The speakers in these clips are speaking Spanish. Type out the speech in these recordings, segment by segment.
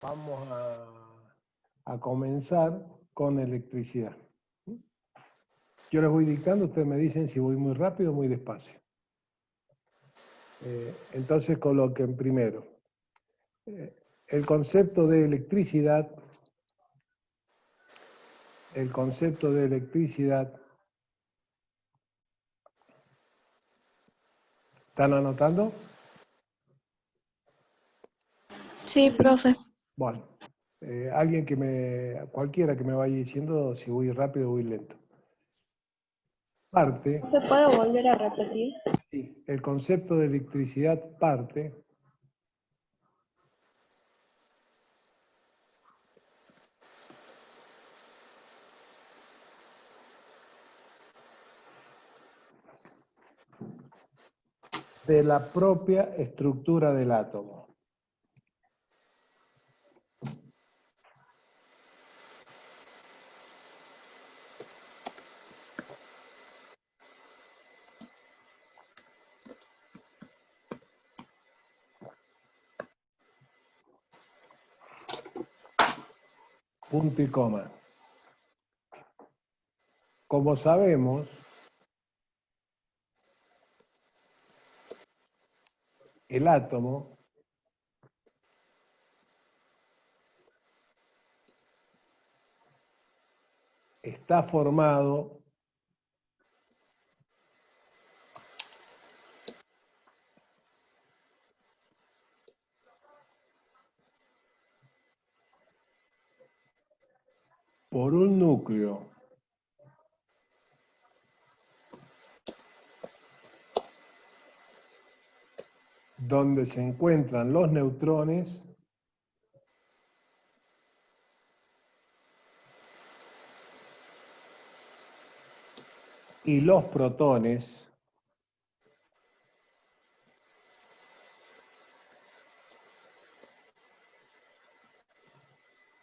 Vamos a comenzar con electricidad. Yo les voy dictando, ustedes me dicen si voy muy rápido o muy despacio. Entonces coloquen primero el concepto de electricidad. El concepto de electricidad. ¿Están anotando? Sí, profe. Bueno, cualquiera que me vaya diciendo si voy rápido o voy lento. Parte, ¿Se puede volver a repetir? sí, el concepto de electricidad parte de la propia estructura del átomo. Punto y coma. Como sabemos, el átomo está formado por un núcleo donde se encuentran los neutrones y los protones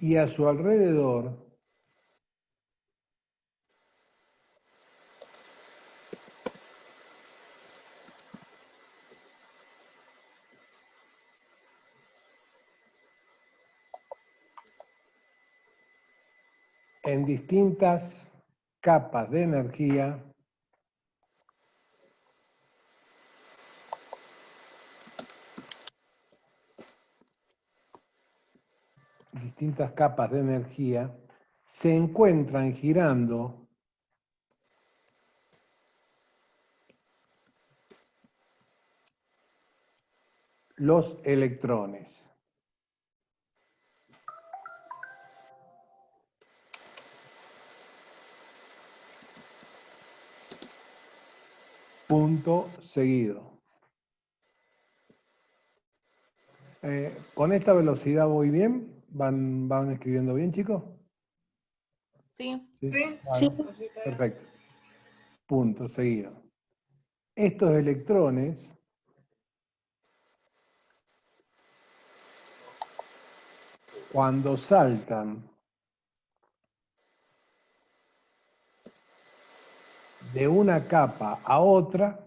y a su alrededor en distintas capas de energía se encuentran girando los electrones. Punto seguido. ¿Con esta velocidad voy bien? ¿Van escribiendo bien, chicos? Sí. Sí. Sí. Perfecto. Punto seguido. Estos electrones cuando saltan de una capa a otra,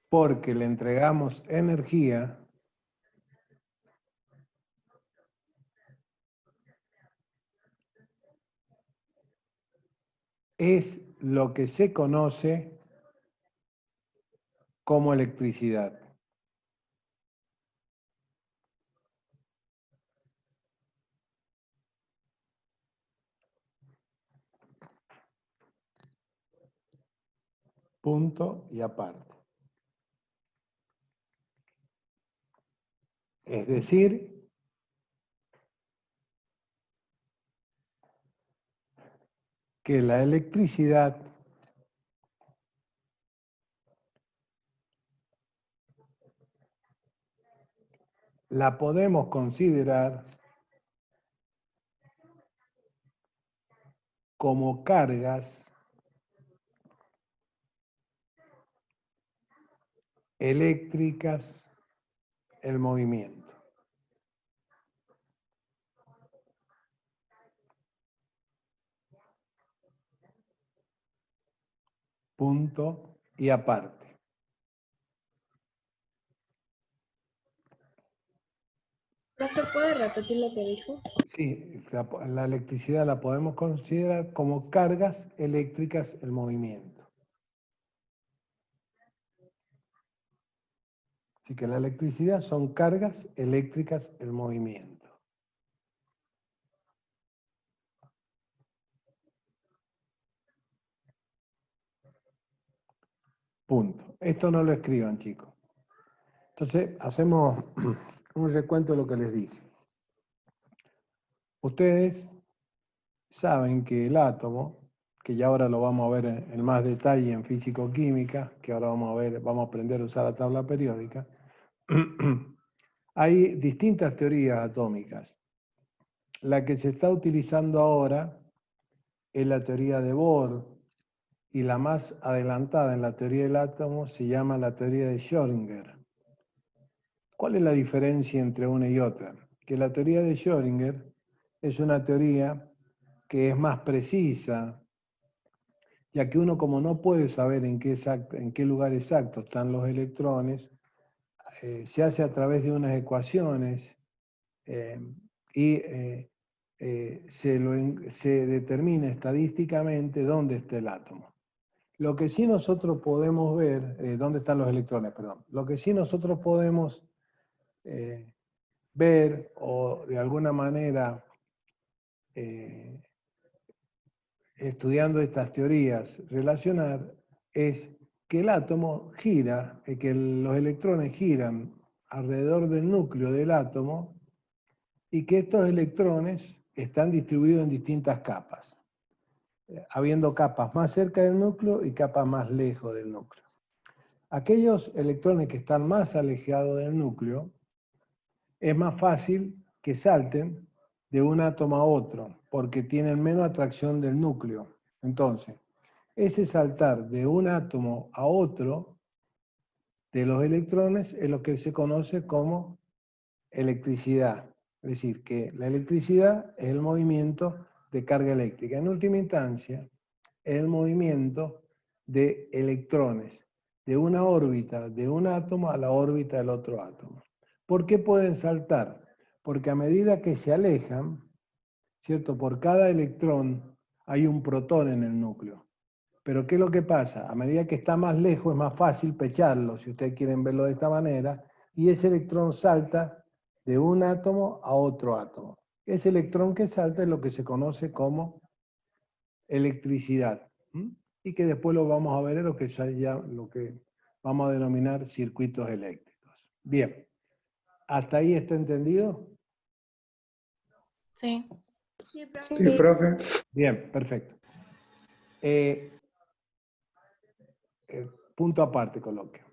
porque le entregamos energía, es lo que se conoce como electricidad. Punto y aparte. Es decir, que la electricidad la podemos considerar como cargas eléctricas en movimiento. punto y aparte. ¿Profe, puede repetir lo que dijo? Sí, la electricidad la podemos considerar como cargas eléctricas en movimiento. Así que la electricidad son cargas eléctricas en movimiento. Punto. Esto no lo escriban, chicos. Entonces, hacemos un recuento de lo que les dije. Ustedes saben que el átomo, que ya ahora lo vamos a ver en más detalle en físico-química, que ahora vamos a aprender a usar la tabla periódica, hay distintas teorías atómicas. La que se está utilizando ahora es la teoría de Bohr, y la más adelantada en la teoría del átomo se llama la teoría de Schrödinger. ¿Cuál es la diferencia entre una y otra? Que la teoría de Schrödinger es una teoría que es más precisa, ya que uno como no puede saber en qué lugar exacto están los electrones, se hace a través de unas ecuaciones y se determina estadísticamente dónde está el átomo. Lo que sí nosotros podemos ver, dónde están los electrones, perdón. Lo que sí nosotros podemos ver o de alguna manera estudiando estas teorías relacionar es que el átomo gira, que los electrones giran alrededor del núcleo del átomo y que estos electrones están distribuidos en distintas capas, habiendo capas más cerca del núcleo y capas más lejos del núcleo. Aquellos electrones que están más alejados del núcleo, es más fácil que salten de un átomo a otro, porque tienen menos atracción del núcleo. Entonces, ese saltar de un átomo a otro de los electrones es lo que se conoce como electricidad. Es decir, que la electricidad es el movimiento de carga eléctrica. En última instancia, es el movimiento de electrones de una órbita de un átomo a la órbita del otro átomo. ¿Por qué pueden saltar? Porque a medida que se alejan, ¿cierto? Por cada electrón hay un protón en el núcleo. Pero ¿qué es lo que pasa? A medida que está más lejos es más fácil pecharlo, si ustedes quieren verlo de esta manera, y ese electrón salta de un átomo a otro átomo. Ese electrón que salta es lo que se conoce como electricidad, y que después lo vamos a ver en lo que vamos a denominar circuitos eléctricos. Bien, ¿hasta ahí está entendido? Sí. Sí, profe. Bien, perfecto. Punto aparte coloquio.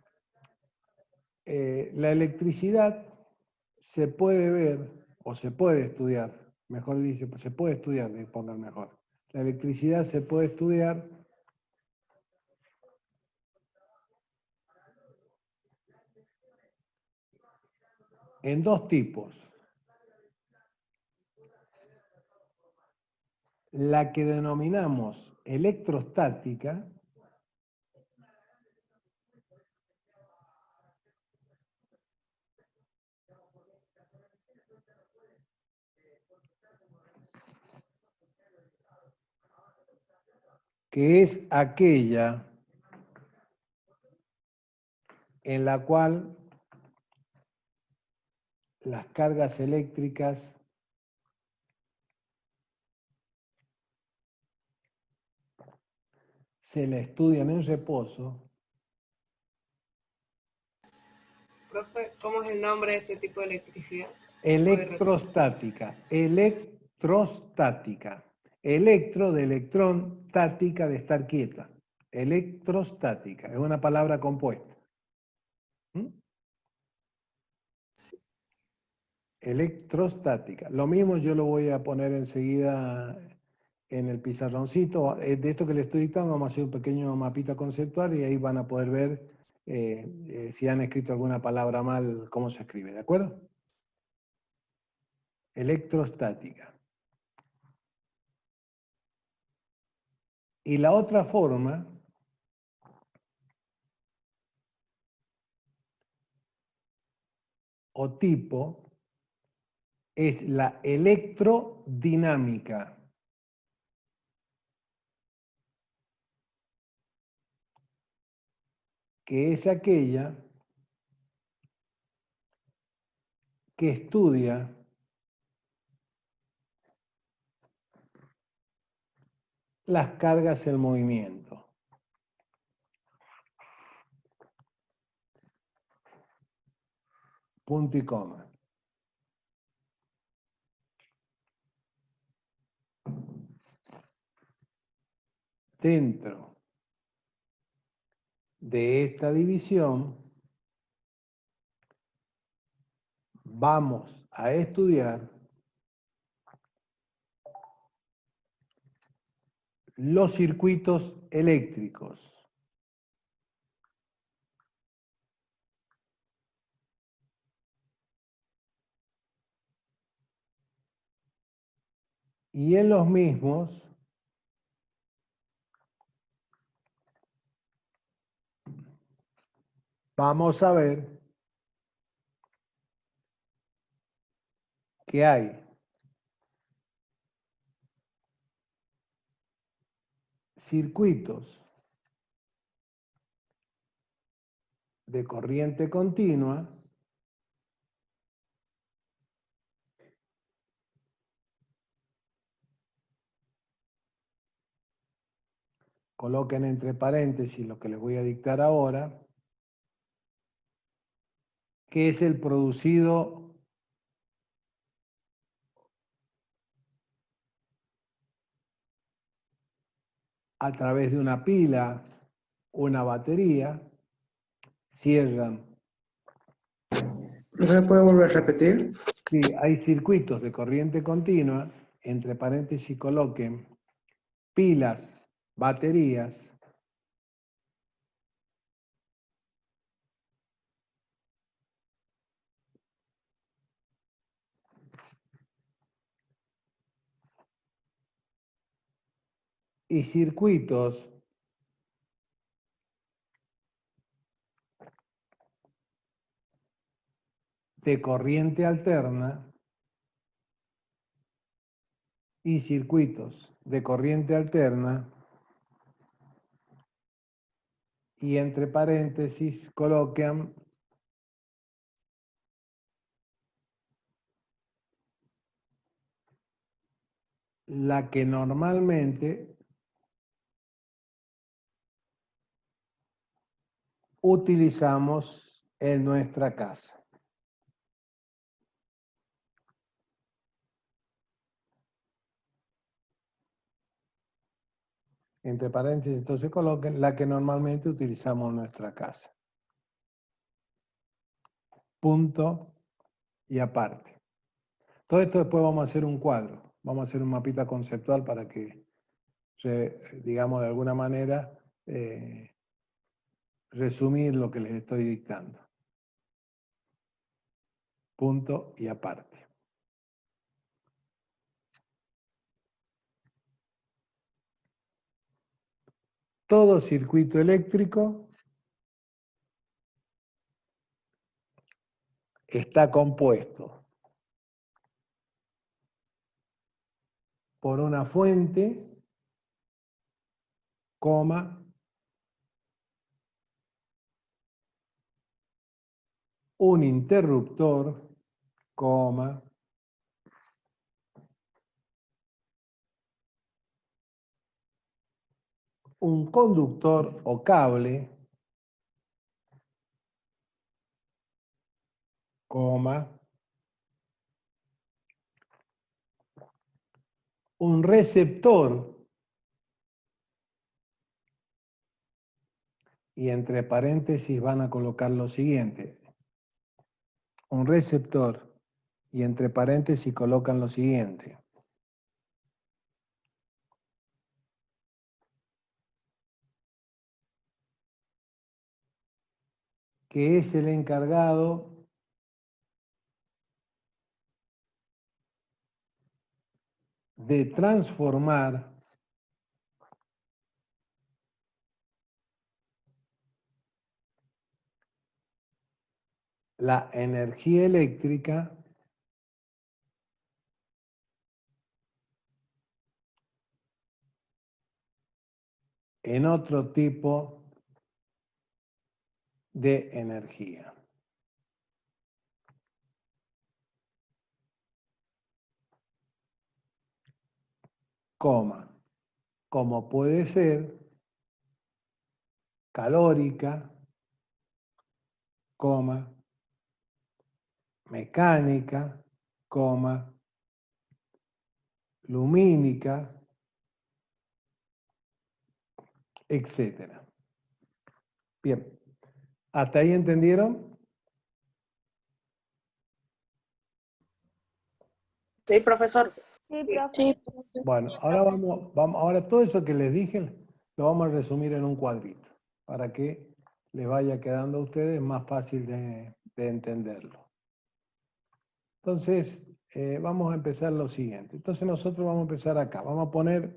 La electricidad se puede ver o se puede estudiar, mejor dicho, se puede estudiar, de poner mejor. La electricidad se puede estudiar en dos tipos. La que denominamos electrostática, que es aquella en la cual las cargas eléctricas se la estudian en reposo. Profe, ¿cómo es el nombre de este tipo de electricidad? Electrostática, electrostática. Electro de electrón, tática de estar quieta. Electrostática, es una palabra compuesta. Electrostática. Lo mismo yo lo voy a poner enseguida en el pizarroncito. De esto que le estoy dictando, vamos a hacer un pequeño mapita conceptual y ahí van a poder ver si han escrito alguna palabra mal, cómo se escribe, ¿de acuerdo? Electrostática. Y la otra forma o tipo es la electrodinámica. Que es aquella que estudia las cargas en movimiento. Punto y coma. Dentro de esta división vamos a estudiar los circuitos eléctricos. Y en los mismos vamos a ver que hay circuitos de corriente continua coloquen entre paréntesis lo que les voy a dictar ahora, que es el producido a través de una pila, una batería, cierran. ¿No se puede volver a repetir? Sí, hay circuitos de corriente continua, entre paréntesis coloquen pilas, baterías, y circuitos de corriente alterna y circuitos de corriente alterna y entre paréntesis colocan la que normalmente utilizamos en nuestra casa. Entre paréntesis, entonces coloquen la que normalmente utilizamos en nuestra casa. Punto y aparte. Todo esto después vamos a hacer un cuadro. Vamos a hacer un mapita conceptual para que, digamos, de alguna manera, resumir lo que les estoy dictando. Punto y aparte. Todo circuito eléctrico está compuesto por una fuente, coma, un interruptor, coma, un conductor o cable, coma, un receptor, y entre paréntesis van a colocar lo siguiente, un receptor, y entre paréntesis colocan lo siguiente. Que es el encargado de transformar la energía eléctrica en otro tipo de energía. Coma, como puede ser calórica, coma, mecánica, coma, lumínica, etcétera. Bien, ¿hasta ahí entendieron? Sí, profesor. Sí, profe. Sí, profe. Bueno, ahora ahora todo eso que les dije lo vamos a resumir en un cuadrito para que les vaya quedando a ustedes más fácil de entenderlo. Entonces, vamos a empezar lo siguiente. Entonces nosotros vamos a empezar acá. Vamos a poner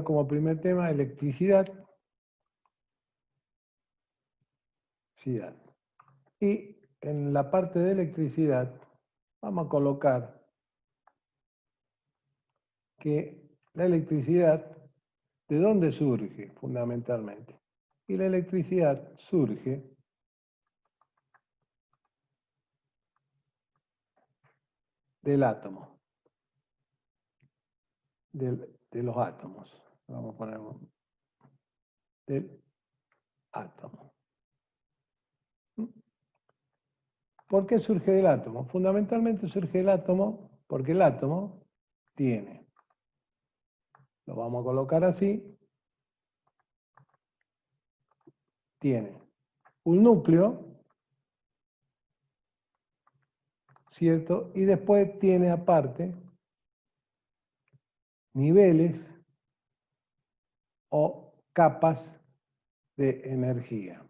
como primer tema electricidad. Y en la parte de electricidad vamos a colocar que la electricidad, ¿de dónde surge fundamentalmente? Y la electricidad surge del átomo, de los átomos. Vamos a poner del átomo. ¿Por qué surge del átomo? Fundamentalmente surge del átomo porque el átomo tiene, lo vamos a colocar así, tiene un núcleo, ¿cierto? Y después tiene aparte niveles o capas de energía.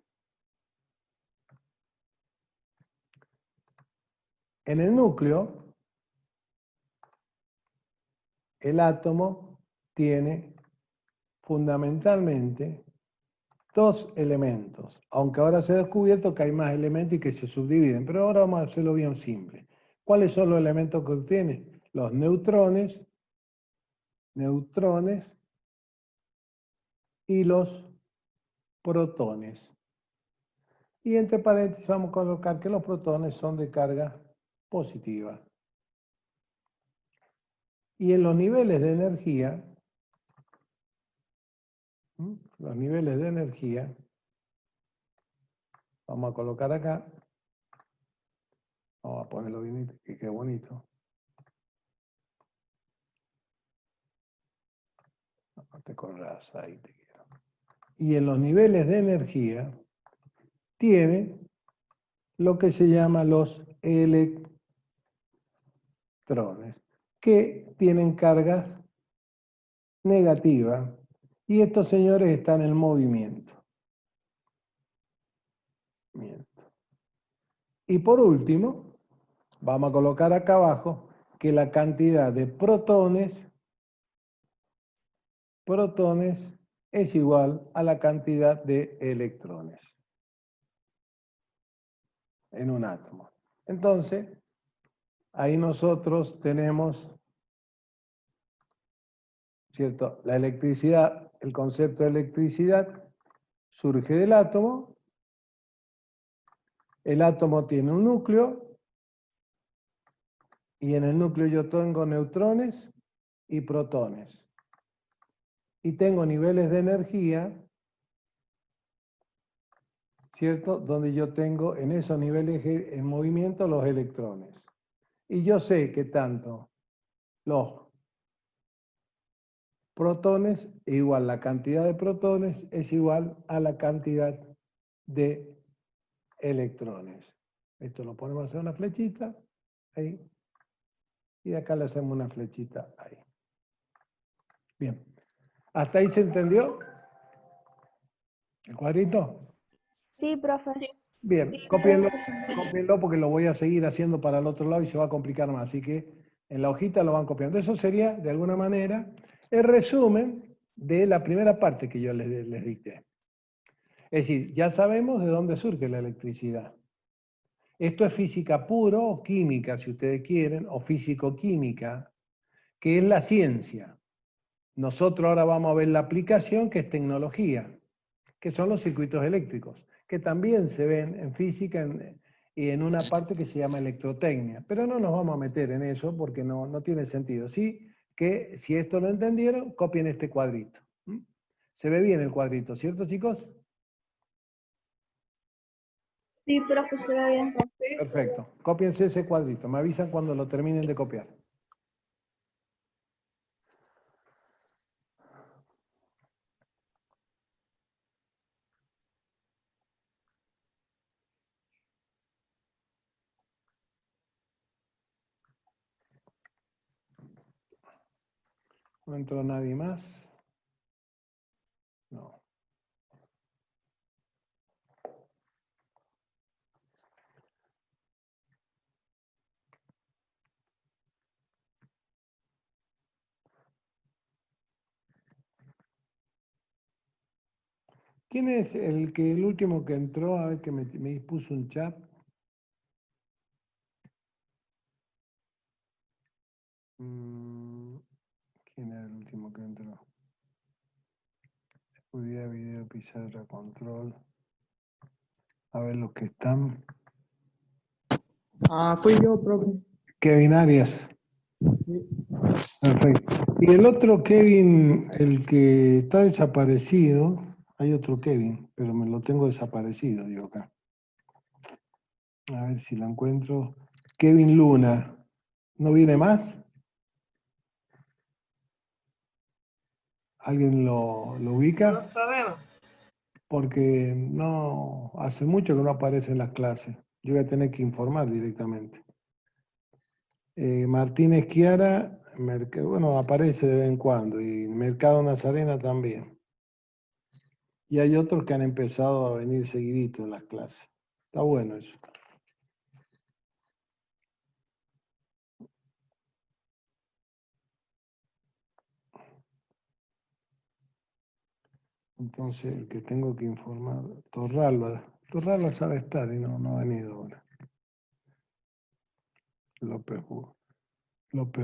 En el núcleo, el átomo tiene fundamentalmente dos elementos, aunque ahora se ha descubierto que hay más elementos y que se subdividen, pero ahora vamos a hacerlo bien simple. ¿Cuáles son los elementos que obtiene? Los neutrones y los protones. Y entre paréntesis vamos a colocar que los protones son de carga positiva. Y en los niveles de energía, vamos a colocar acá, vamos a ponerlo bien, que quede bonito. No te corras, ahí te quiero. Y en los niveles de energía tiene lo que se llama los electrones, que tienen cargas negativas, y estos señores están en movimiento. Y por último, vamos a colocar acá abajo que la cantidad de protones es igual a la cantidad de electrones en un átomo. Entonces, ahí nosotros tenemos, ¿cierto? La electricidad, el concepto de electricidad surge del átomo. El átomo tiene un núcleo y en el núcleo yo tengo neutrones y protones. Y tengo niveles de energía, ¿cierto? Donde yo tengo en esos niveles en movimiento los electrones. Y yo sé que tanto los protones es igual, la cantidad de protones es igual a la cantidad de electrones. Esto lo ponemos a hacer una flechita, ahí. Y de acá le hacemos una flechita ahí. Bien. ¿Hasta ahí se entendió? ¿El cuadrito? Sí, profe. Bien, cópienlo porque lo voy a seguir haciendo para el otro lado y se va a complicar más. Así que en la hojita lo van copiando. Eso sería, de alguna manera, el resumen de la primera parte que yo les dicté. Es decir, ya sabemos de dónde surge la electricidad. Esto es física puro o química, si ustedes quieren, o físico-química, que es la ciencia. Nosotros ahora vamos a ver la aplicación, que es tecnología, que son los circuitos eléctricos, que también se ven en física y en una parte que se llama electrotecnia. Pero no nos vamos a meter en eso porque no tiene sentido. Sí que si esto lo entendieron, copien este cuadrito. ¿Mm? Se ve bien el cuadrito, ¿cierto, chicos? Sí, profe, se ve bien. Perfecto. Cópiense ese cuadrito. Me avisan cuando lo terminen de copiar. ¿No entró nadie más? No. ¿Quién es el último que entró? A ver que me puso un chat. ¿Quién era el último que entró? Estudiar video, pizarra, control. A ver los que están. Fui yo, profe. Kevin Arias. Sí. Perfecto. Y el otro Kevin, el que está desaparecido, hay otro Kevin, pero me lo tengo desaparecido, digo acá. A ver si lo encuentro. Kevin Luna. ¿No viene más? ¿Alguien lo ubica? No sabemos. Porque no, hace mucho que no aparece en las clases. Yo voy a tener que informar directamente. Martínez Chiara, bueno, aparece de vez en cuando, y Mercado Nazarena también. Y hay otros que han empezado a venir seguidito en las clases. Está bueno eso. Entonces, el que tengo que informar, Torralba sabe estar y no ha venido ahora. López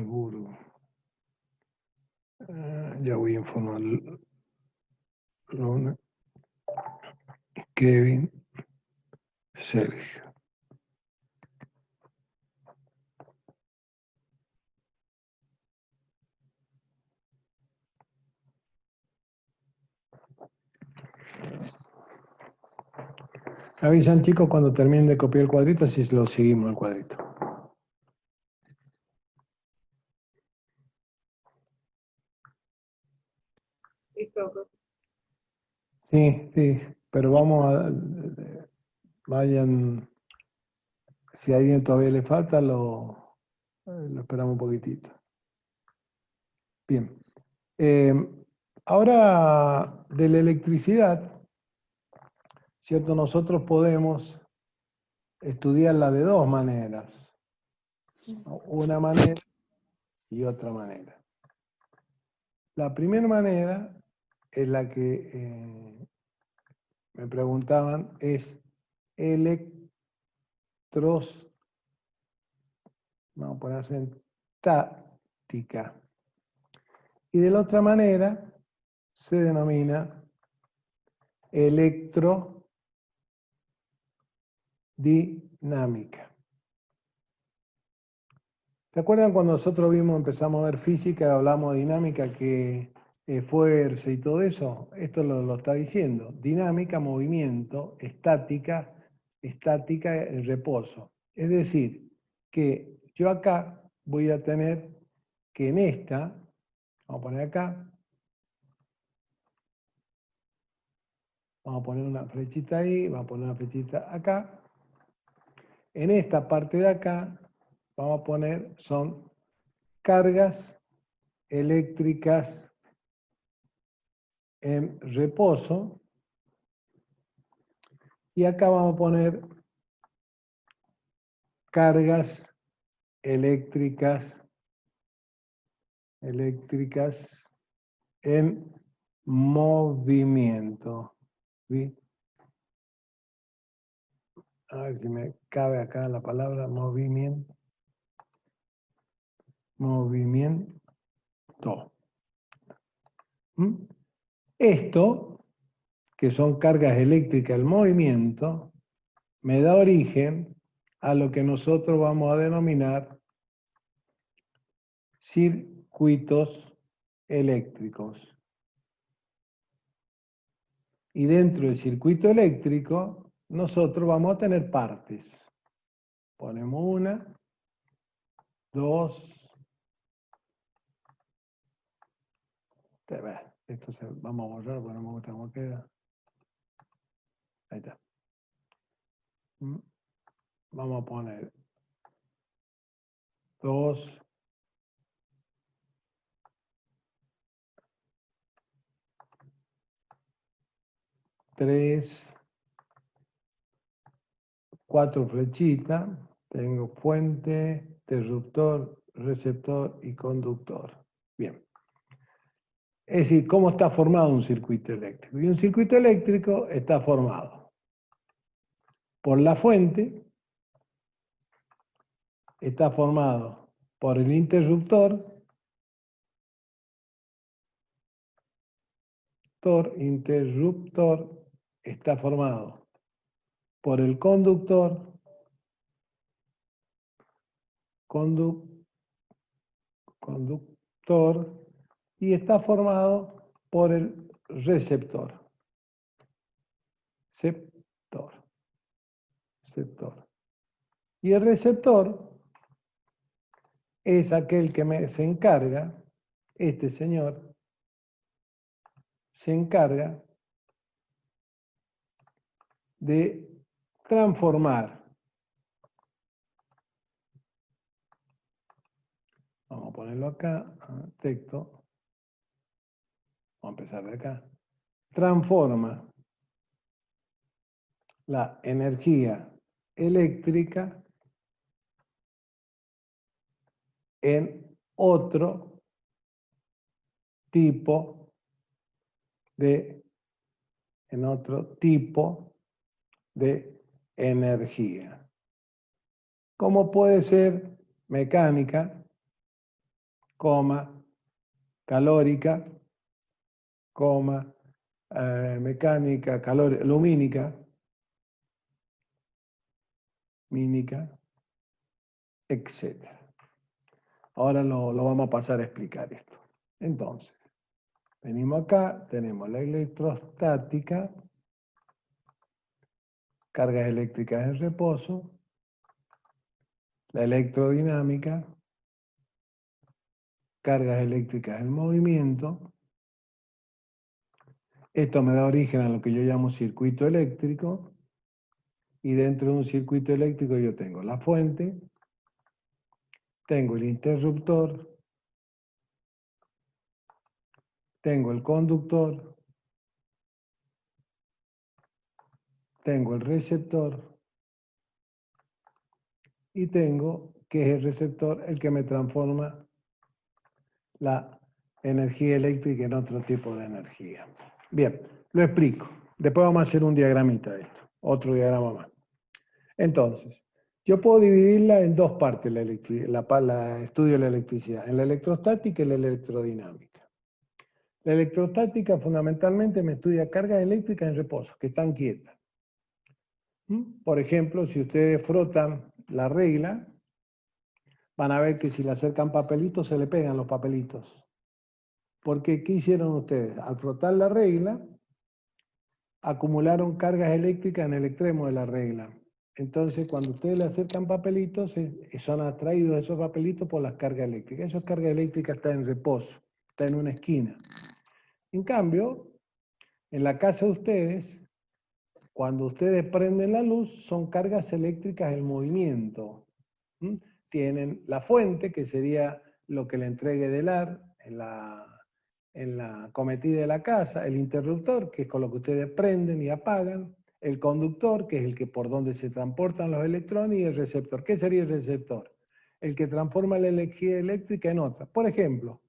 Burgo. Ya voy a informar. Luna, Kevin, Sergio. Me avisan, chicos, cuando terminen de copiar el cuadrito, si lo seguimos el cuadrito. Listo, profe. Sí, pero vayan, si a alguien todavía le falta, lo esperamos un poquitito. Bien. Ahora, de la electricidad, ¿cierto? Nosotros podemos estudiarla de dos maneras. Una manera y otra manera. La primera manera es la que me preguntaban, es vamos a ponerse en táctica. Y de la otra manera se denomina electrodinámica. ¿Se acuerdan cuando nosotros empezamos a ver física y hablamos de dinámica, que fuerza y todo eso? Esto lo está diciendo. Dinámica, movimiento, estática, reposo. Es decir, que yo acá voy a tener que en esta, vamos a poner acá, vamos a poner una flechita ahí, vamos a poner una flechita acá. En esta parte de acá, vamos a poner, son cargas eléctricas en reposo. Y acá vamos a poner cargas eléctricas en movimiento. ¿Sí? A ver si me cabe acá la palabra movimiento. Movimiento. ¿Mm? Esto, que son cargas eléctricas del movimiento, me da origen a lo que nosotros vamos a denominar circuitos eléctricos. Y dentro del circuito eléctrico, nosotros vamos a tener partes. Ponemos una, dos, esto vamos a borrar porque no me gusta cómo queda. Ahí está. Vamos a poner 2, 3, 4 flechitas. Tengo fuente, interruptor, receptor y conductor. Bien. Es decir, ¿cómo está formado un circuito eléctrico? Y un circuito eléctrico está formado por la fuente, está formado por el interruptor, está formado por el conductor, conductor, y está formado por el receptor. Receptor. Y el receptor es aquel que se encarga, este señor, se encarga de transformar. Vamos a ponerlo acá, texto. Vamos a empezar de acá. Transforma la energía eléctrica en otro tipo de energía. Como puede ser mecánica, calórica, mecánica, lumínica, etc. Ahora lo vamos a pasar a explicar esto. Entonces, venimos acá, tenemos la electrostática, cargas eléctricas en reposo, la electrodinámica, cargas eléctricas en movimiento. Esto me da origen a lo que yo llamo circuito eléctrico, y dentro de un circuito eléctrico yo tengo la fuente, tengo el interruptor, tengo el conductor, tengo el receptor, y tengo, que es el receptor, el que me transforma la energía eléctrica en otro tipo de energía. Bien, lo explico. Después vamos a hacer un diagramita de esto, otro diagrama más. Entonces, yo puedo dividirla en dos partes, la estudio de la electricidad, en la electrostática y la electrodinámica. La electrostática fundamentalmente me estudia cargas eléctricas en reposo, que están quietas. Por ejemplo, si ustedes frotan la regla, van a ver que si le acercan papelitos, se le pegan los papelitos. Porque, ¿qué hicieron ustedes? Al frotar la regla, acumularon cargas eléctricas en el extremo de la regla. Entonces, cuando ustedes le acercan papelitos, son atraídos esos papelitos por las cargas eléctricas. Esas cargas eléctricas están en reposo, están en una esquina. En cambio, en la casa de ustedes, cuando ustedes prenden la luz, son cargas eléctricas en movimiento. Tienen la fuente, que sería lo que le entregue Delar en la cometida de la casa, el interruptor, que es con lo que ustedes prenden y apagan, el conductor, que es el que por donde se transportan los electrones, y el receptor. ¿Qué sería el receptor? El que transforma la energía eléctrica en otra. Por ejemplo,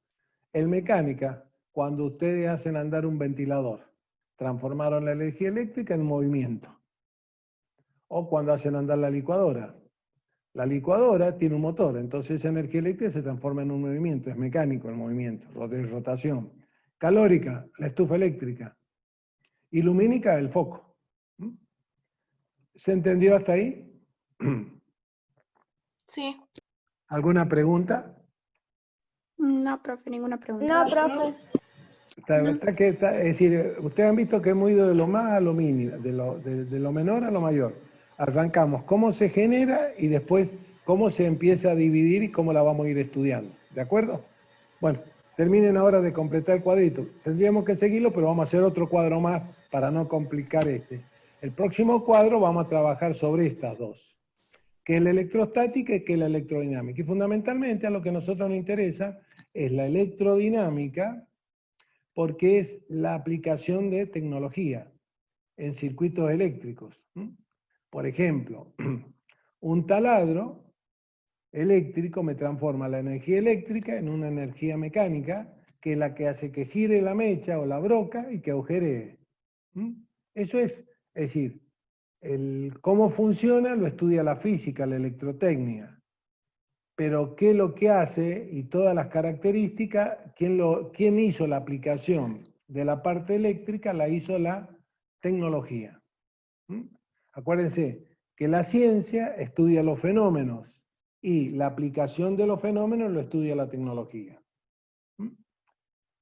en mecánica, cuando ustedes hacen andar un ventilador, transformaron la energía eléctrica en movimiento. o cuando hacen andar la licuadora. La licuadora tiene un motor, entonces esa energía eléctrica se transforma en un movimiento, es mecánico el movimiento, de rotación. Calórica, la estufa eléctrica. Y lumínica, el foco. ¿Se entendió hasta ahí? Sí. ¿Alguna pregunta? No, profe, ninguna pregunta. No, profe. Es decir, ustedes han visto que hemos ido de lo más a lo mínimo, de lo menor a lo mayor. Arrancamos cómo se genera y después cómo se empieza a dividir y cómo la vamos a ir estudiando. ¿De acuerdo? Bueno, terminen ahora de completar el cuadrito. Tendríamos que seguirlo, pero vamos a hacer otro cuadro más para no complicar este. El próximo cuadro vamos a trabajar sobre estas dos, que es la electrostática y que es la electrodinámica. Y fundamentalmente a lo que a nosotros nos interesa es la electrodinámica, porque es la aplicación de tecnología en circuitos eléctricos. Por ejemplo, un taladro eléctrico me transforma la energía eléctrica en una energía mecánica, que es la que hace que gire la mecha o la broca y que agujeree. Eso es decir, cómo funciona lo estudia la física, la electrotecnia. Pero qué es lo que hace y todas las características, quién hizo la aplicación de la parte eléctrica, la hizo la tecnología. Acuérdense que la ciencia estudia los fenómenos y la aplicación de los fenómenos lo estudia la tecnología.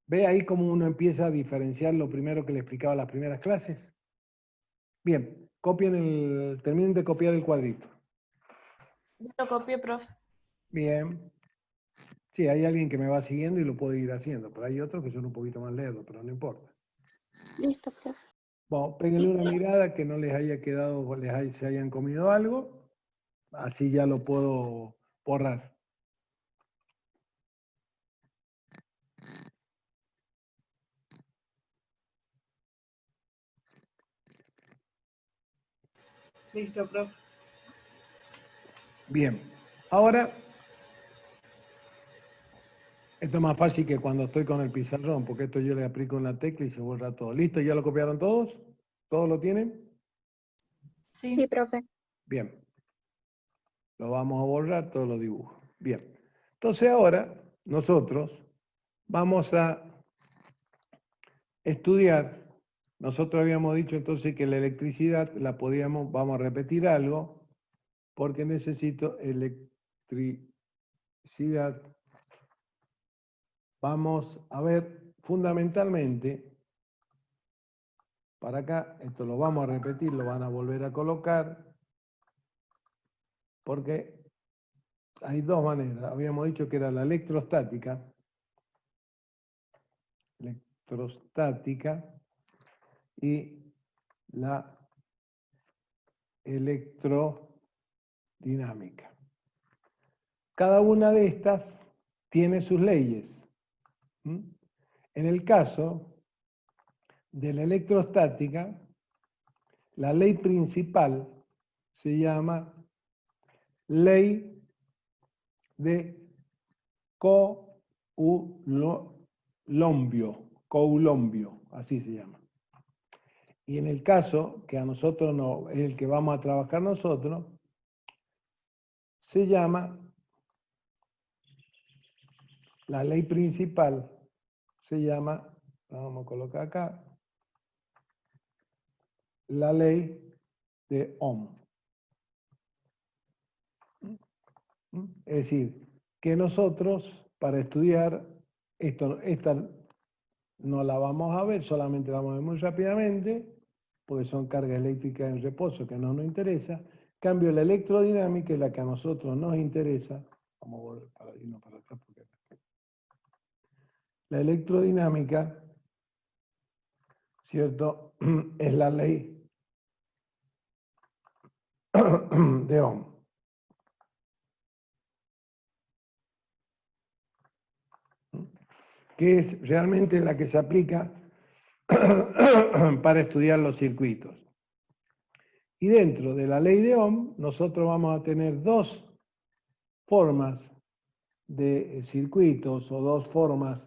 ¿Ve ahí cómo uno empieza a diferenciar lo primero que le explicaba en las primeras clases? Bien, terminen de copiar el cuadrito. Yo lo copié, profe. Bien. Sí, hay alguien que me va siguiendo y lo puede ir haciendo, pero hay otros que son un poquito más lerdos, pero no importa. Listo, profe. Bueno, péguenle una mirada que no les haya quedado, o se hayan comido algo, así ya lo puedo borrar. Listo, profe. Bien, ahora, esto es más fácil que cuando estoy con el pizarrón, porque esto yo le aplico una tecla y se borra todo. ¿Listo? ¿Ya lo copiaron todos? ¿Todos lo tienen? Sí. Sí, profe. Bien. Lo vamos a borrar, todos los dibujos. Bien. Entonces ahora, nosotros vamos a estudiar. Nosotros habíamos dicho entonces que la electricidad la podíamos, vamos a repetir algo, porque necesito electricidad. Vamos a ver fundamentalmente, para acá, esto lo vamos a repetir, lo van a volver a colocar, porque hay dos maneras. Habíamos dicho que era la electrostática, y la electrodinámica. Cada una de estas tiene sus leyes. En el caso de la electrostática, la ley principal se llama ley de Coulomb, así se llama. Y en el caso que a nosotros no, es el que vamos a trabajar nosotros, se llama, la ley principal se llama, la vamos a colocar acá, la ley de Ohm. Es decir, que nosotros para estudiar esta no la vamos a ver, solamente la vamos a ver muy rápidamente, porque son cargas eléctricas en reposo que no nos interesa. En cambio, la electrodinámica es la que a nosotros nos interesa. Vamos a volver para irnos para acá. La electrodinámica, ¿cierto? Es la ley de Ohm. Que es realmente la que se aplica para estudiar los circuitos. Y dentro de la ley de Ohm, nosotros vamos a tener dos formas de circuitos o dos formas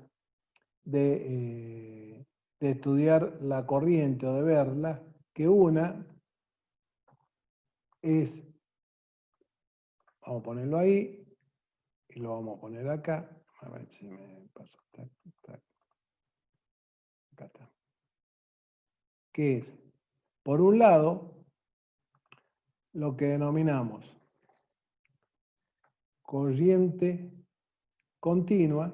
de estudiar la corriente o de verla, que una es, vamos a ponerlo ahí, y lo vamos a poner acá. A ver si me paso. Tac, tac. Acá está. Que es, por un lado, lo que denominamos corriente continua,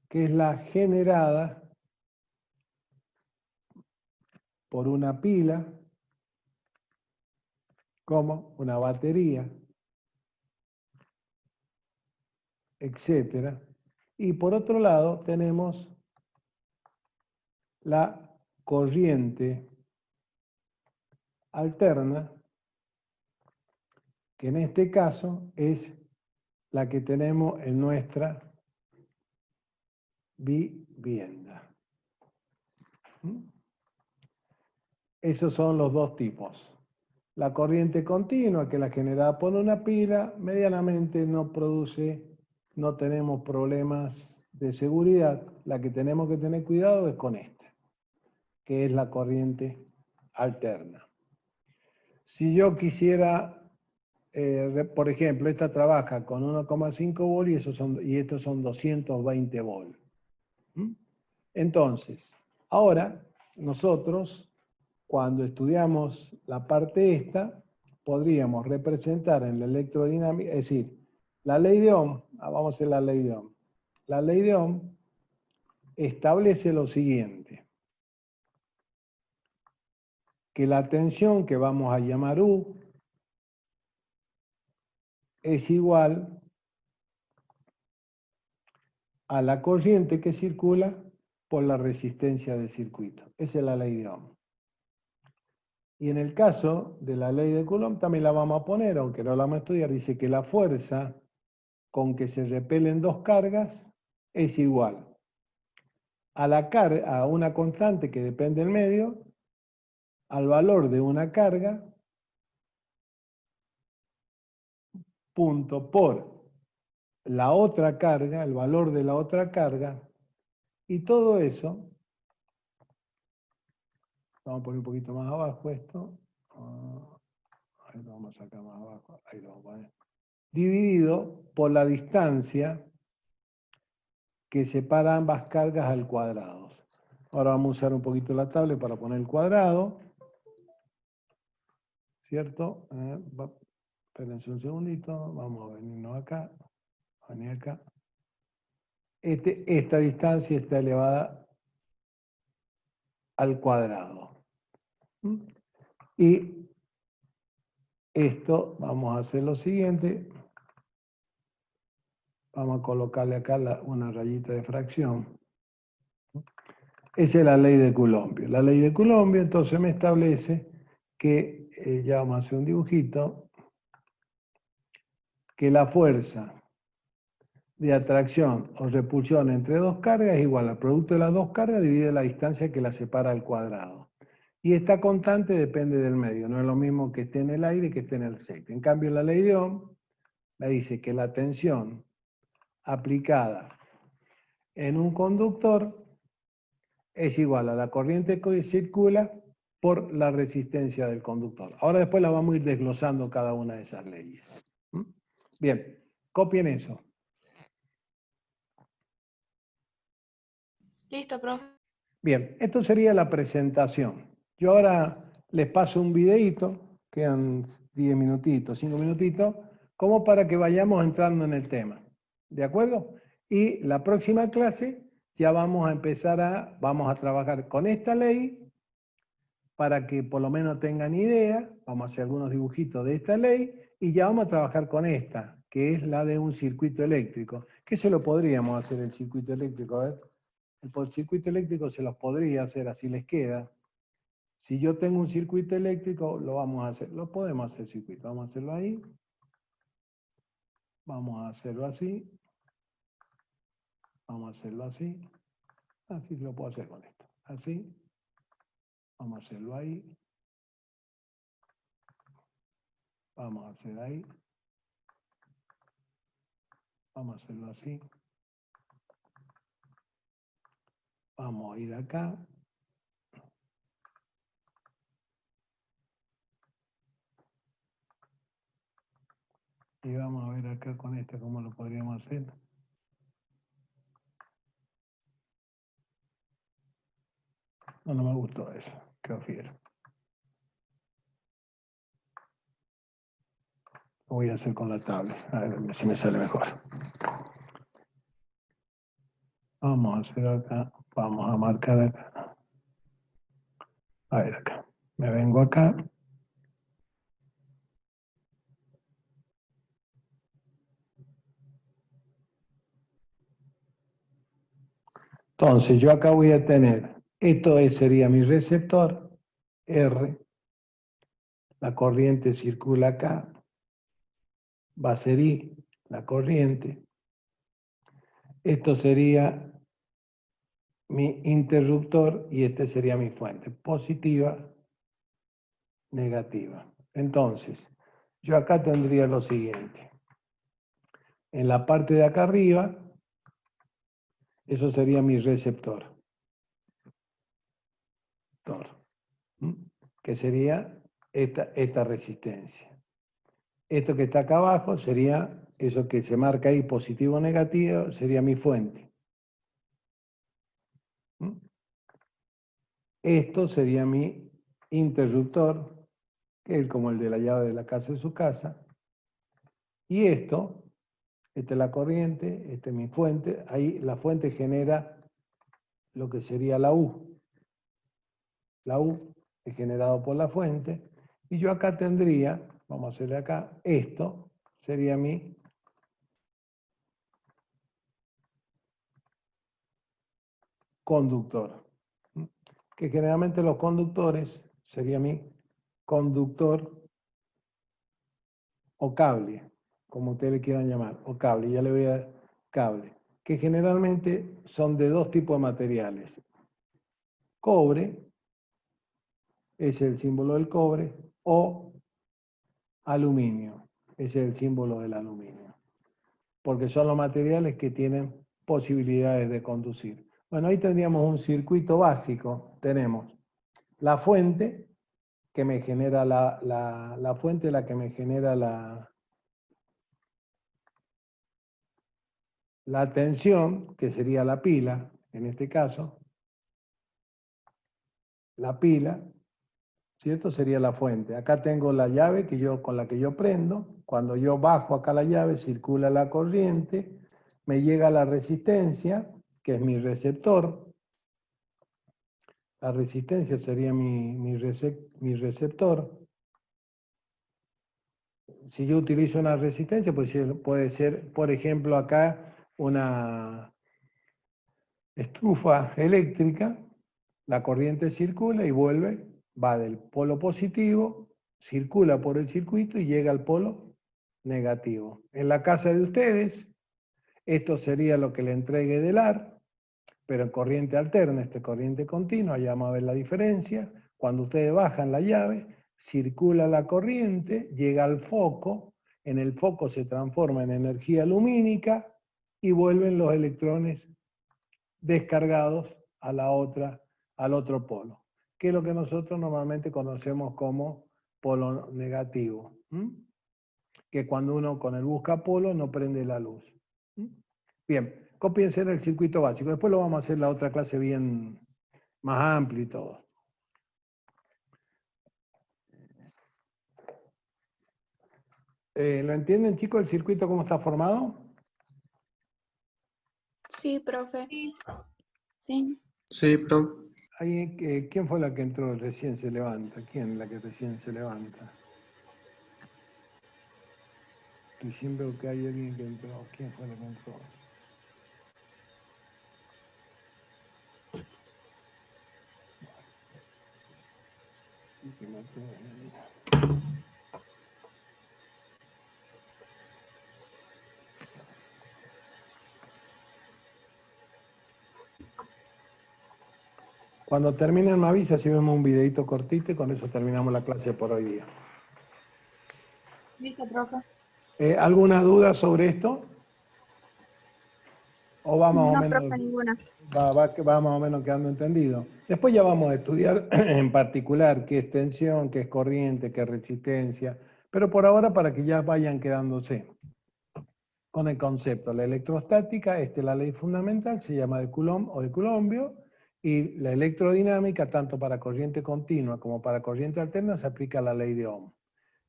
que es la generada por una pila, como una batería, etcétera. Y por otro lado tenemos la corriente alterna, que en este caso es la que tenemos en nuestra vivienda. Esos son los dos tipos. La corriente continua, que es la generada por una pila, medianamente no produce, no tenemos problemas de seguridad. La que tenemos que tener cuidado es con esta, que es la corriente alterna. Si yo quisiera, por ejemplo, esta trabaja con 1,5 volt y estos son 220 volt. Entonces, ahora nosotros, cuando estudiamos la parte esta, podríamos representar en la electrodinámica, es decir, la ley de Ohm, vamos a hacer la ley de Ohm. La ley de Ohm establece lo siguiente, que la tensión que vamos a llamar U es igual a la corriente que circula por la resistencia del circuito. Esa es la ley de Ohm. Y en el caso de la ley de Coulomb también la vamos a poner, aunque no la vamos a estudiar, dice que la fuerza con que se repelen dos cargas es igual a una constante que depende del medio, al valor de una carga, punto por la otra carga, el valor de la otra carga, y todo eso, vamos a poner un poquito más abajo esto, ahí lo vamos a sacar más abajo, ahí lo vamos a poner, dividido por la distancia que separa ambas cargas al cuadrado. Ahora vamos a usar un poquito la tablet para poner el cuadrado, ¿cierto? Espérense un segundito, vamos a venirnos acá, venir acá. Esta distancia está elevada al cuadrado. Y esto, vamos a hacer lo siguiente, vamos a colocarle acá una rayita de fracción. Esa es la ley de Coulomb. La ley de Coulomb entonces me establece que, ya vamos a hacer un dibujito, que la fuerza de atracción o repulsión entre dos cargas es igual al producto de las dos cargas dividido la distancia que las separa al cuadrado. Y esta constante depende del medio, no es lo mismo que esté en el aire que esté en el aceite. En cambio, la ley de Ohm me dice que la tensión aplicada en un conductor es igual a la corriente que circula por la resistencia del conductor. Ahora después la vamos a ir desglosando cada una de esas leyes. Bien, copien eso. Listo, profe. Bien, esto sería la presentación. Yo ahora les paso un videíto, quedan 10 minutitos, 5 minutitos, como para que vayamos entrando en el tema. ¿De acuerdo? Y la próxima clase ya vamos a empezar vamos a trabajar con esta ley para que por lo menos tengan idea, vamos a hacer algunos dibujitos de esta ley y ya vamos a trabajar con esta, que es la de un circuito eléctrico. ¿Qué se lo podríamos hacer el circuito eléctrico? A ver, el circuito eléctrico se los podría hacer, así les queda. Si yo tengo un circuito eléctrico, lo vamos a hacer, lo podemos hacer circuito, vamos a hacerlo ahí. Vamos a hacerlo así. Vamos a hacerlo así. Así lo puedo hacer con esto. Así. Vamos a hacerlo ahí. Vamos a hacer ahí. Vamos a hacerlo así. Vamos a ir acá. Y vamos a ver acá con esta cómo lo podríamos hacer. No, no me gustó eso, quedó fiero. Lo voy a hacer con la tablet, a ver si me sale mejor. Vamos a hacer acá, vamos a marcar acá. A ver acá, me vengo acá. Entonces yo acá voy a tener, sería mi receptor, R, la corriente circula acá, va a ser I, la corriente. Esto sería mi interruptor y este sería mi fuente, positiva, negativa. Entonces, yo acá tendría lo siguiente. En la parte de acá arriba, eso sería mi receptor. Que sería esta resistencia. Esto que está acá abajo sería, eso que se marca ahí, positivo o negativo, sería mi fuente. Esto sería mi interruptor, que es como el de la llave de la casa de su casa. Y esta es la corriente, esta es mi fuente. Ahí la fuente genera lo que sería la U. La U es generado por la fuente. Y yo acá tendría, vamos a hacerle acá, esto sería mi conductor. Que generalmente los conductores sería mi conductor o cable, como ustedes le quieran llamar, o cable, ya le voy a dar cable, que generalmente son de dos tipos de materiales. Cobre, es el símbolo del cobre, o aluminio, ese es el símbolo del aluminio, porque son los materiales que tienen posibilidades de conducir. Bueno, ahí tendríamos un circuito básico, tenemos la fuente, que me genera la fuente, la que me genera la tensión, que sería la pila, en este caso, la pila, ¿cierto? Sería la fuente. Acá tengo la llave con la que yo prendo. Cuando yo bajo acá la llave, circula la corriente, me llega la resistencia, que es mi receptor. La resistencia sería mi receptor. Si yo utilizo una resistencia, puede ser, por ejemplo, acá una estufa eléctrica, la corriente circula y vuelve, va del polo positivo, circula por el circuito y llega al polo negativo. En la casa de ustedes, esto sería lo que le entregue del ar, pero en corriente alterna, corriente continua, ya vamos a ver la diferencia. Cuando ustedes bajan la llave, circula la corriente, llega al foco, en el foco se transforma en energía lumínica y vuelven los electrones descargados al otro polo, que es lo que nosotros normalmente conocemos como polo negativo, que cuando uno con el buscapolo no prende la luz. Bien, cópiense en el circuito básico, después lo vamos a hacer la otra clase bien más amplio y todo. ¿Lo entienden, chicos, el circuito cómo está formado? Sí, profe. Sí. Sí, profe. Ahí, ¿quién fue la que entró recién se levanta? ¿Quién es la que recién se levanta? Recién veo que hay alguien que entró. ¿Quién fue la que entró? Cuando terminen me avisa si vemos un videito cortito y con eso terminamos la clase por hoy día. Listo, profe. ¿Alguna duda sobre esto? ¿O va más o No, menos, profe, ninguna. va más o menos quedando entendido? Después ya vamos a estudiar en particular qué es tensión, qué es corriente, qué es resistencia, Pero por ahora, para que ya vayan quedándose con el concepto, la electrostática, la ley fundamental, se llama de Coulomb o de Coulombio, y la electrodinámica, tanto para corriente continua como para corriente alterna, se aplica la ley de Ohm,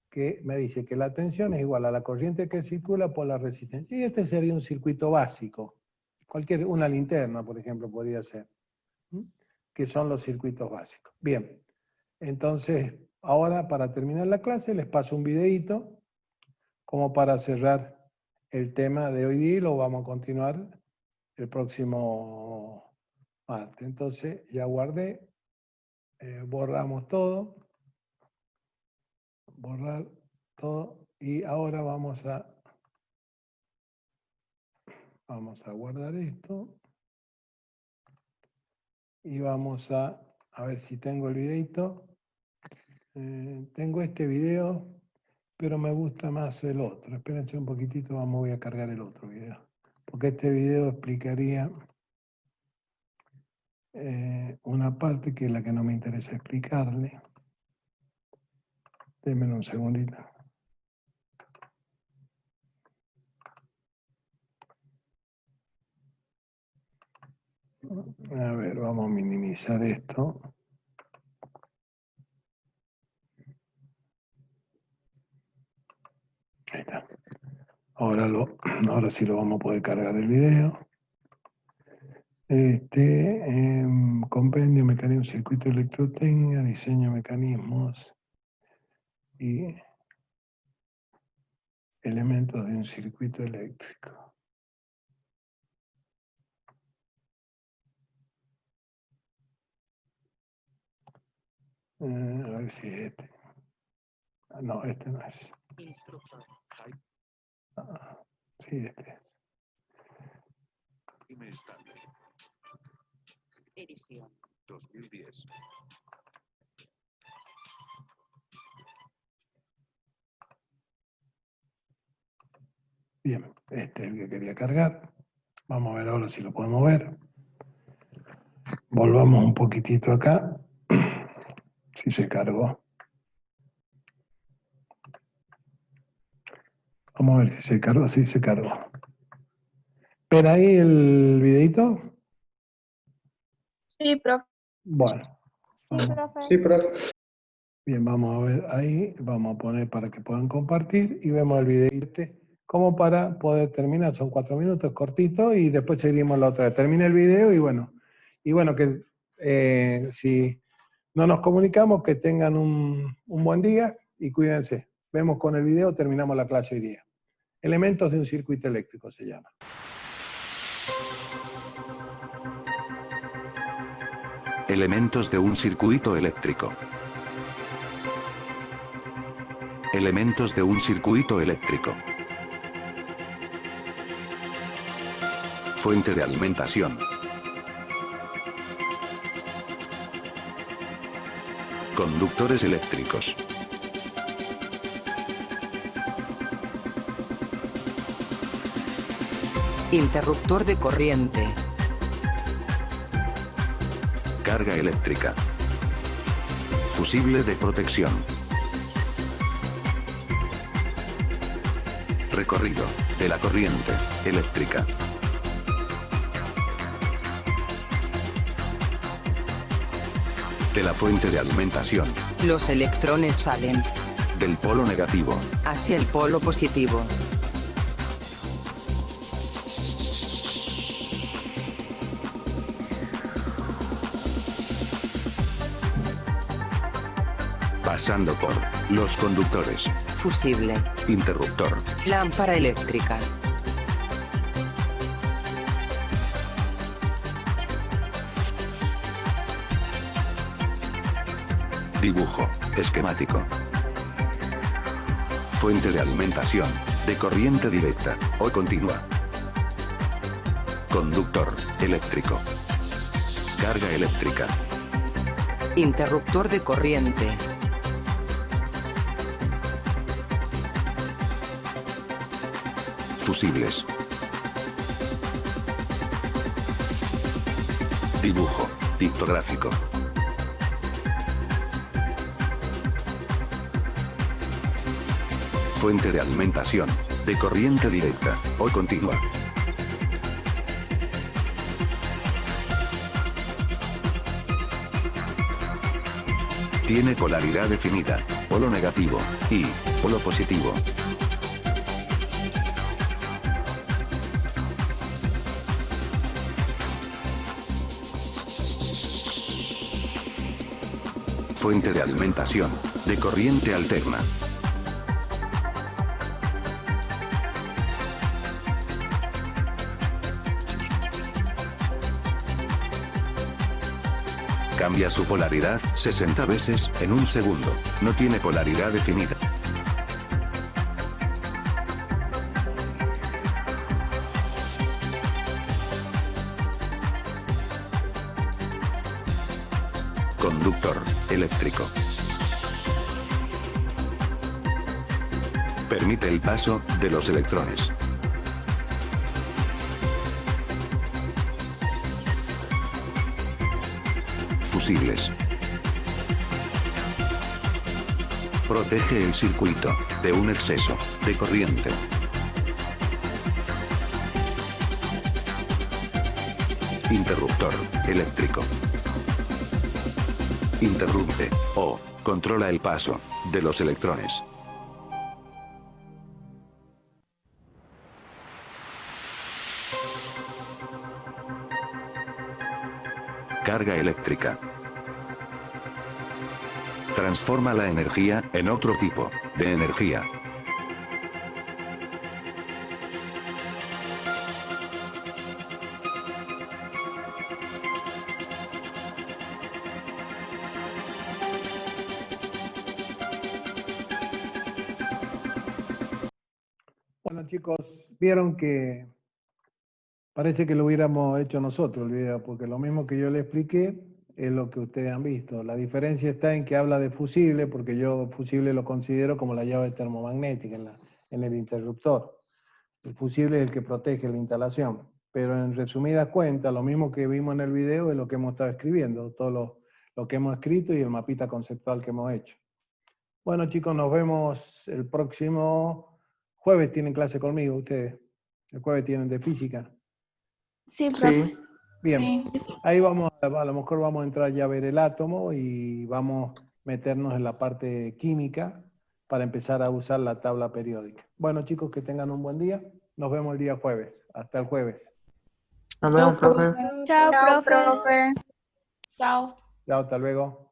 que me dice que la tensión es igual a la corriente que circula por la resistencia. Y este sería un circuito básico. Una linterna, por ejemplo, podría ser. Que son los circuitos básicos. Bien, entonces, ahora para terminar la clase, les paso un videíto como para cerrar el tema de hoy día y lo vamos a continuar el próximo martes. Entonces, ya guardé, borramos todo, borrar todo, y ahora vamos a guardar esto y vamos a ver si tengo el videito. Tengo este video, pero me gusta más el otro. Espérense un poquitito, voy a cargar el otro video. Porque este video explicaría una parte que es la que no me interesa explicarle. Denme un segundito. A ver, vamos a minimizar esto. Ahí está. Ahora sí lo vamos a poder cargar el video. Compendio, mecanismo, circuito electrotécnica, diseño, mecanismos y elementos de un circuito eléctrico. A ver si es este. No, este no es. Instructor. Sí, este es. Email Stanley. Edición. 2010. Bien, este es el que quería cargar. Vamos a ver ahora si lo podemos ver. Volvamos un poquitito acá. Si se cargó. Vamos a ver si se cargó. Sí, se cargó. ¿Ven ahí el videito? Sí, profe. Bueno. Sí, profe. Sí, profe. Bien, vamos a ver ahí. Vamos a poner para que puedan compartir y vemos el videito como para poder terminar. Son 4 minutos, cortito, y después seguimos la otra vez. Termina el video y bueno que si no nos comunicamos, que tengan un buen día y cuídense. Vemos con el video, terminamos la clase hoy día. Elementos de un circuito eléctrico se llama. Elementos de un circuito eléctrico. Elementos de un circuito eléctrico. Fuente de alimentación. Conductores eléctricos. Interruptor de corriente. Carga eléctrica. Fusible de protección. Recorrido de la corriente eléctrica. De la fuente de alimentación. Los electrones salen Del polo negativo. hacia el polo positivo. Pasando por los conductores. Fusible. Interruptor. Lámpara eléctrica. Dibujo esquemático. Fuente de alimentación, de corriente directa o continua. Conductor eléctrico. Carga eléctrica. Interruptor de corriente. Fusibles. Dibujo pictográfico. Fuente de alimentación, de corriente directa, o continua. Tiene polaridad definida, polo negativo, y polo positivo. Fuente de alimentación, de corriente alterna. Cambia su polaridad 60 veces en un segundo. No tiene polaridad definida. Conductor eléctrico. Permite el paso de los electrones. Fusibles. Protege el circuito de un exceso de corriente. Interruptor eléctrico. Interrumpe o controla el paso de los electrones. Carga eléctrica. Transforma la energía en otro tipo de energía. Bueno, chicos, vieron que parece que lo hubiéramos hecho nosotros el video, porque lo mismo que yo le expliqué es lo que ustedes han visto. La diferencia está en que habla de fusible, porque yo fusible lo considero como la llave termomagnética en el interruptor. El fusible es el que protege la instalación. Pero en resumidas cuentas, lo mismo que vimos en el video es lo que hemos estado escribiendo, todo lo que hemos escrito y el mapita conceptual que hemos hecho. Bueno, chicos, nos vemos el próximo jueves. Tienen clase conmigo ustedes. El jueves tienen de física. Sí, profe. Sí. Bien, Sí. ahí vamos, a lo mejor vamos a entrar ya a ver el átomo y vamos a meternos en la parte química para empezar a usar la tabla periódica. Bueno, chicos, que tengan un buen día. Nos vemos el día jueves. Hasta el jueves. Nos vemos, profe. Chao, Chao, profe. profe. Chao. Chao, hasta luego.